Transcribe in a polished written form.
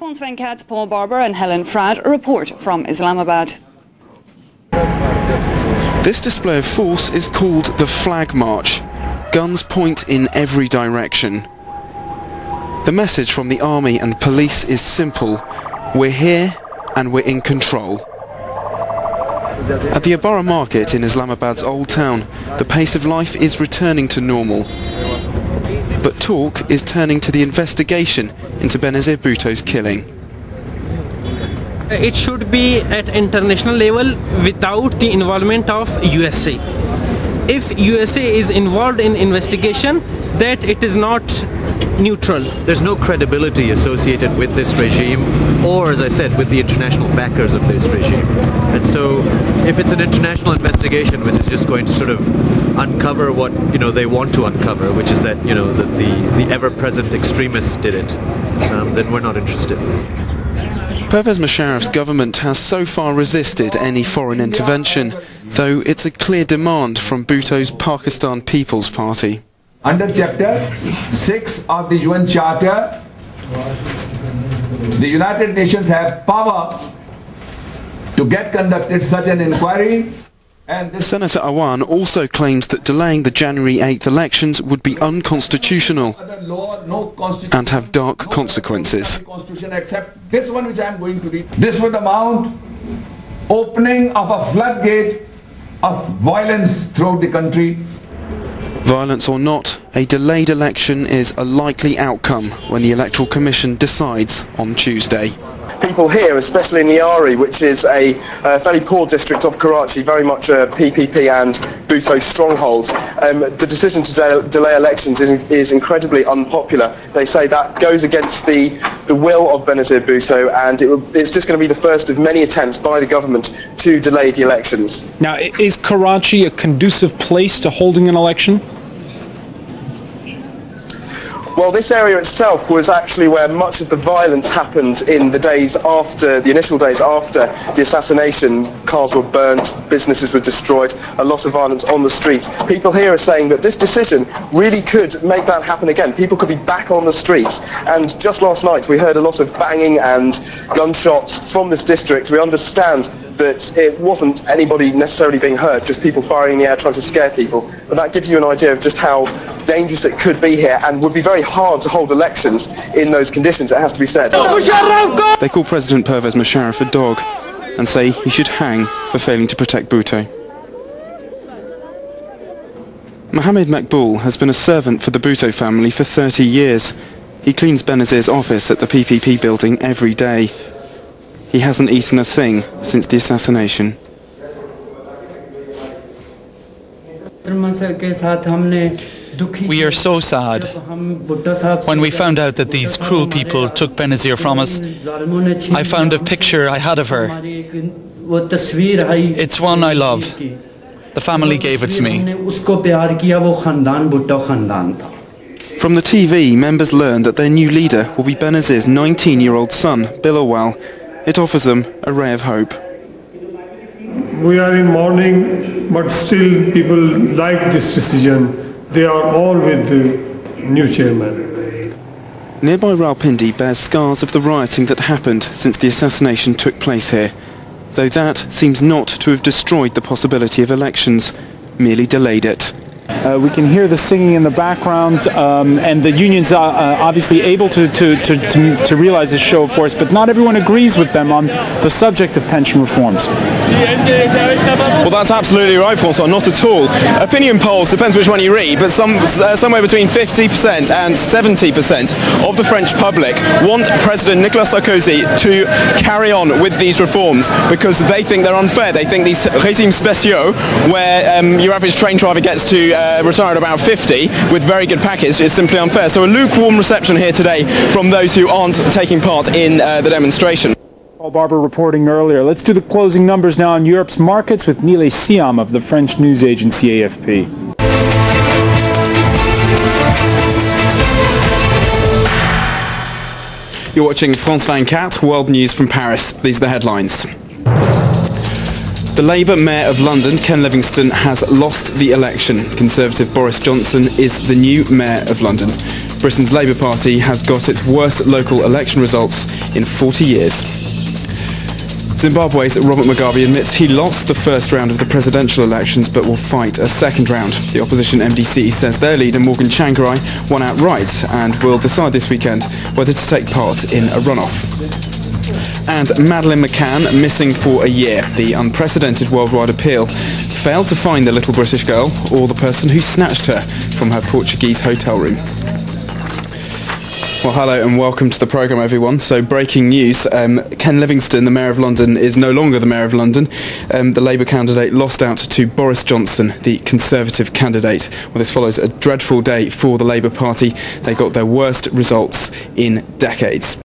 Fons Venkat, Paul Barber and Helen Fradd report from Islamabad. This display of force is called the Flag March. Guns point in every direction. The message from the army and police is simple. We're here and we're in control. At the Barber market in Islamabad's Old Town, the pace of life is returning to normal. But talk is turning to the investigation into Benazir Bhutto's killing. It should be at international level without the involvement of USA. If USA is involved in investigation, that it is not neutral. There's no credibility associated with this regime, or as I said, with the international backers of this regime. And so if it's an international investigation which is just going to sort of uncover what they want to uncover, which is that the ever-present extremists did it, then we're not interested. Pervez Musharraf's government has so far resisted any foreign intervention, though it's a clear demand from Bhutto's Pakistan People's Party. Under Chapter 6 of the UN Charter, the United Nations have power to get conducted such an inquiry. And Senator Awan also claims that delaying the January 8th elections would be unconstitutional and have dark consequences. Except this one which I am going to read. This would amount opening of a floodgate of violence throughout the country. Violence or not, a delayed election is a likely outcome when the Electoral Commission decides on Tuesday. People here, especially in Niari, which is a fairly poor district of Karachi, very much a PPP and Bhutto stronghold, the decision to delay elections is incredibly unpopular. They say that goes against the will of Benazir Bhutto, and it's just going to be the first of many attempts by the government to delay the elections. Now, is Karachi a conducive place to holding an election? Well, this area itself was actually where much of the violence happened in the initial days after the assassination. Cars were burnt, businesses were destroyed, a lot of violence on the streets. People here are saying that this decision really could make that happen again. People could be back on the streets. And just last night we heard a lot of banging and gunshots from this district. We understand that it wasn't anybody necessarily being hurt, just people firing in the air trying to scare people. But that gives you an idea of just how dangerous it could be here, and would be very hard to hold elections in those conditions, it has to be said. They call President Pervez Musharraf a dog and say he should hang for failing to protect Bhutto. Mohammed Makbul has been a servant for the Bhutto family for 30 years. He cleans Benazir's office at the PPP building every day. He hasn't eaten a thing since the assassination. We are so sad. When we found out that these cruel people took Benazir from us, I found a picture I had of her. It's one I love. The family gave it to me. From the TV, members learn that their new leader will be Benazir's 19-year-old son, Bilawal. It offers them a ray of hope. We are in mourning, but still people like this decision. They are all with the new chairman. Nearby Rawalpindi bears scars of the rioting that happened since the assassination took place here, though that seems not to have destroyed the possibility of elections, merely delayed it. We can hear the singing in the background, and the union's obviously able to realize this show of force, but not everyone agrees with them on the subject of pension reforms. Well, that's absolutely right, François, not at all. Opinion polls, depends which one you read, but somewhere between 50% and 70% of the French public want President Nicolas Sarkozy to carry on with these reforms because they think they're unfair. They think these régimes spéciaux, where your average train driver gets to retire at about 50 with very good package, is simply unfair. So a lukewarm reception here today from those who aren't taking part in the demonstration. Paul Barber reporting earlier. Let's do the closing numbers now on Europe's markets with Nile Siam of the French news agency AFP. You're watching France 24, World News from Paris. These are the headlines. The Labour Mayor of London, Ken Livingstone, has lost the election. Conservative Boris Johnson is the new Mayor of London. Britain's Labour Party has got its worst local election results in 40 years. Zimbabwe's Robert Mugabe admits he lost the first round of the presidential elections but will fight a second round. The opposition MDC says their leader Morgan Tsvangirai won outright and will decide this weekend whether to take part in a runoff. And Madeleine McCann missing for a year. The unprecedented worldwide appeal failed to find the little British girl or the person who snatched her from her Portuguese hotel room. Well, hello and welcome to the programme, everyone. So, breaking news, Ken Livingstone, the Mayor of London, is no longer the Mayor of London. The Labour candidate lost out to Boris Johnson, the Conservative candidate. Well, this follows a dreadful day for the Labour Party. They got their worst results in decades.